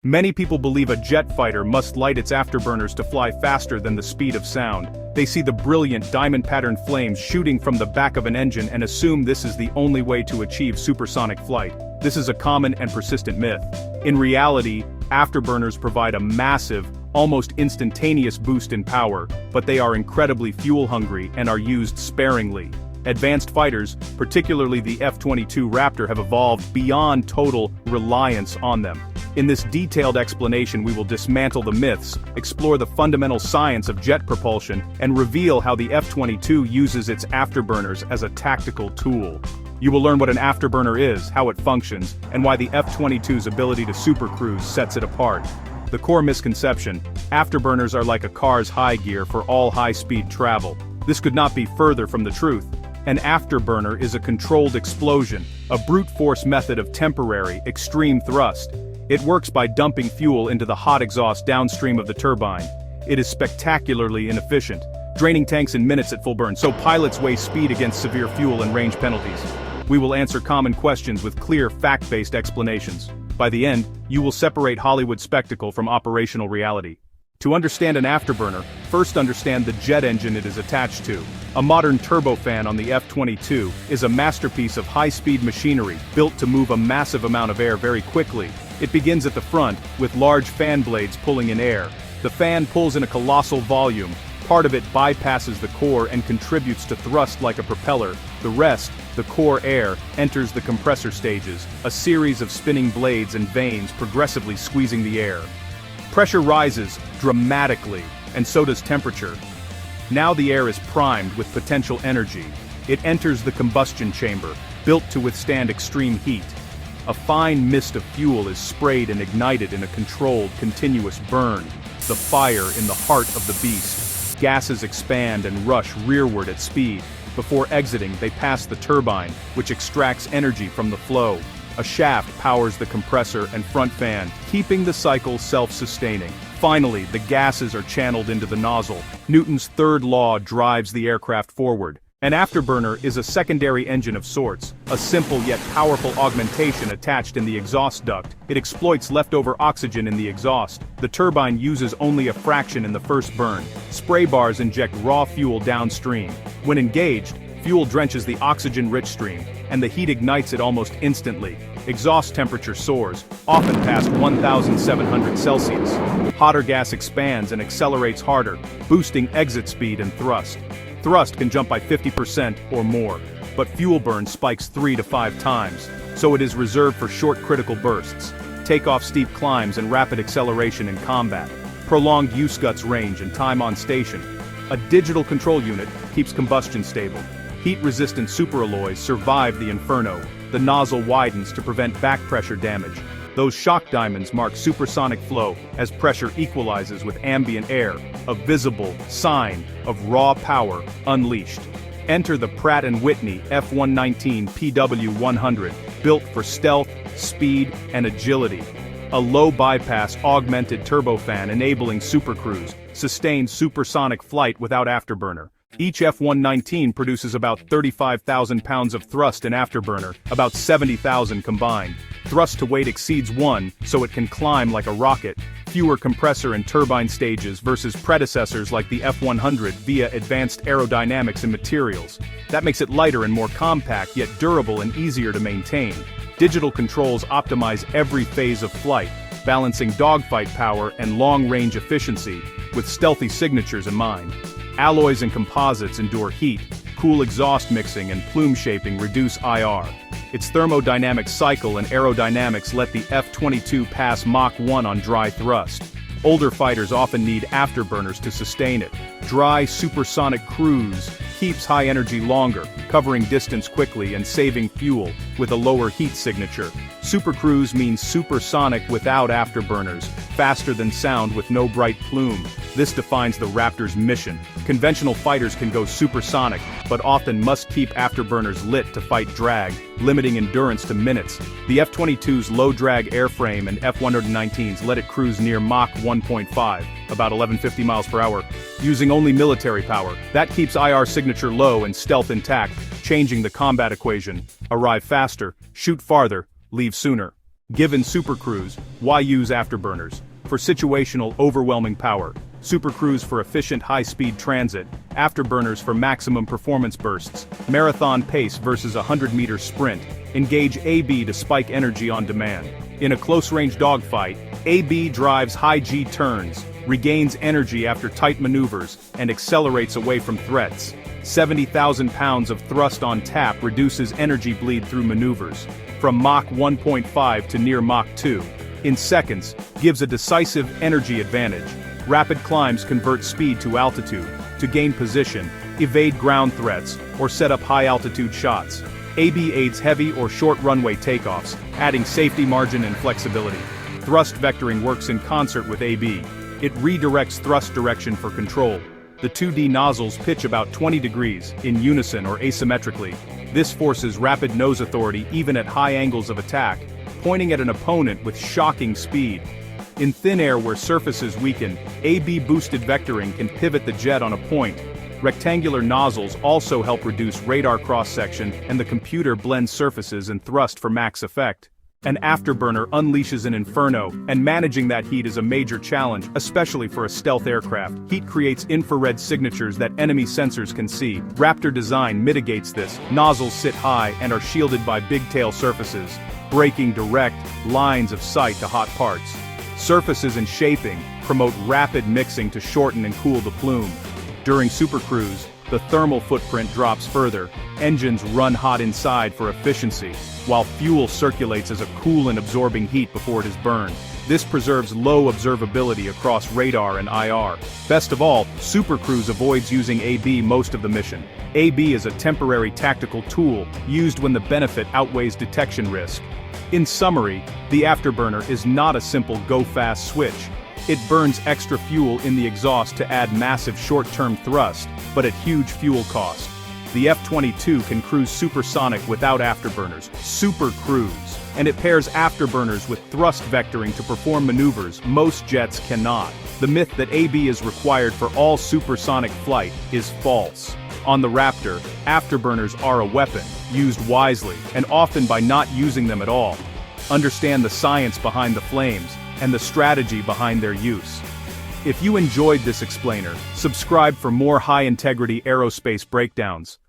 Many people believe a jet fighter must light its afterburners to fly faster than the speed of sound. They see the brilliant diamond-patterned flames shooting from the back of an engine and assume this is the only way to achieve supersonic flight. This is a common and persistent myth. In reality, afterburners provide a massive, almost instantaneous boost in power, but they are incredibly fuel-hungry and are used sparingly. Advanced fighters, particularly the F-22 Raptor, have evolved beyond total reliance on them. In this detailed explanation, we will dismantle the myths, explore the fundamental science of jet propulsion, and reveal how the F-22 uses its afterburners as a tactical tool. You will learn what an afterburner is, how it functions, and why the F-22's ability to supercruise sets it apart. The core misconception: afterburners are like a car's high gear for all high-speed travel. This could not be further from the truth. An afterburner is a controlled explosion, a brute force method of temporary, extreme thrust. It works by dumping fuel into the hot exhaust downstream of the turbine. It is spectacularly inefficient, draining tanks in minutes at full burn, so pilots weigh speed against severe fuel and range penalties. We will answer common questions with clear, fact-based explanations. By the end, you will separate Hollywood spectacle from operational reality. To understand an afterburner, first understand the jet engine it is attached to. A modern turbofan on the F-22 is a masterpiece of high-speed machinery built to move a massive amount of air very quickly. It begins at the front, with large fan blades pulling in air. The fan pulls in a colossal volume. Part of it bypasses the core and contributes to thrust like a propeller. The rest, the core air, enters the compressor stages, a series of spinning blades and vanes progressively squeezing the air. Pressure rises dramatically, and so does temperature. Now the air is primed with potential energy. It enters the combustion chamber, built to withstand extreme heat. A fine mist of fuel is sprayed and ignited in a controlled, continuous burn. The fire in the heart of the beast. Gases expand and rush rearward at speed. Before exiting, they pass the turbine, which extracts energy from the flow. A shaft powers the compressor and front fan, keeping the cycle self-sustaining. Finally, the gases are channeled into the nozzle. Newton's third law drives the aircraft forward. An afterburner is a secondary engine of sorts, a simple yet powerful augmentation attached in the exhaust duct. It exploits leftover oxygen in the exhaust. The turbine uses only a fraction in the first burn. Spray bars inject raw fuel downstream. When engaged, fuel drenches the oxygen-rich stream, and the heat ignites it almost instantly. Exhaust temperature soars, often past 1,700 Celsius. Hotter gas expands and accelerates harder, boosting exit speed and thrust. Thrust can jump by 50% or more, but fuel burn spikes 3 to 5 times, so it is reserved for short critical bursts. Takeoff steep climbs and rapid acceleration in combat. Prolonged use-guts range and time on station. A digital control unit keeps combustion stable. Heat-resistant superalloys survive the inferno. The nozzle widens to prevent back pressure damage. Those shock diamonds mark supersonic flow as pressure equalizes with ambient air, a visible sign of raw power unleashed. Enter the Pratt & Whitney F-119 PW100, built for stealth, speed, and agility. A low-bypass augmented turbofan enabling supercruise, sustained supersonic flight without afterburner. Each F-119 produces about 35,000 pounds of thrust in afterburner, about 70,000 combined. Thrust to weight exceeds 1, so it can climb like a rocket. Fewer compressor and turbine stages versus predecessors like the F-100 via advanced aerodynamics and materials. That makes it lighter and more compact, yet durable and easier to maintain. Digital controls optimize every phase of flight, balancing dogfight power and long-range efficiency, with stealthy signatures in mind. Alloys and composites endure heat, cool exhaust mixing and plume shaping reduce IR. Its thermodynamic cycle and aerodynamics let the F-22 pass Mach 1 on dry thrust. Older fighters often need afterburners to sustain it. Dry supersonic cruise keeps high energy longer, covering distance quickly and saving fuel, with a lower heat signature. Supercruise means supersonic without afterburners, faster than sound with no bright plume. This defines the Raptor's mission. Conventional fighters can go supersonic, but often must keep afterburners lit to fight drag, limiting endurance to minutes. The F-22's low-drag airframe and F-119's let it cruise near Mach 1.5, about 1150 miles per hour, using only military power. That keeps IR signature low and stealth intact, changing the combat equation. Arrive faster, shoot farther, leave sooner. Given supercruise, why use afterburners? For situational overwhelming power, supercruise for efficient high-speed transit, afterburners for maximum performance bursts, marathon pace versus a 100-meter sprint, engage AB to spike energy on demand. In a close-range dogfight, AB drives high G turns, regains energy after tight maneuvers, and accelerates away from threats. 70,000 pounds of thrust on tap reduces energy bleed through maneuvers, from Mach 1.5 to near Mach 2. In seconds, gives a decisive energy advantage. Rapid climbs convert speed to altitude, to gain position, evade ground threats, or set up high-altitude shots. AB aids heavy or short runway takeoffs, adding safety margin and flexibility. Thrust vectoring works in concert with AB. It redirects thrust direction for control. The 2D nozzles pitch about 20 degrees, in unison or asymmetrically. This forces rapid nose authority even at high angles of attack, pointing at an opponent with shocking speed. In thin air where surfaces weaken, AB-boosted vectoring can pivot the jet on a point. Rectangular nozzles also help reduce radar cross-section, and the computer blends surfaces and thrust for max effect. An afterburner unleashes an inferno, and managing that heat is a major challenge, especially for a stealth aircraft. Heat creates infrared signatures that enemy sensors can see. Raptor design mitigates this. Nozzles sit high and are shielded by big-tail surfaces, breaking direct lines of sight to hot parts. Surfaces and shaping promote rapid mixing to shorten and cool the plume. During supercruise, the thermal footprint drops further. Engines run hot inside for efficiency, while fuel circulates as a cool and absorbing heat before it is burned. This preserves low observability across radar and IR. Best of all, supercruise avoids using AB most of the mission. AB is a temporary tactical tool, used when the benefit outweighs detection risk. In summary, the afterburner is not a simple go-fast switch. It burns extra fuel in the exhaust to add massive short-term thrust, but at huge fuel cost. The F-22 can cruise supersonic without afterburners, super cruise, and it pairs afterburners with thrust vectoring to perform maneuvers most jets cannot. The myth that AB is required for all supersonic flight is false. On the Raptor, afterburners are a weapon, used wisely, and often by not using them at all. Understand the science behind the flames, and the strategy behind their use. If you enjoyed this explainer, subscribe for more high-integrity aerospace breakdowns.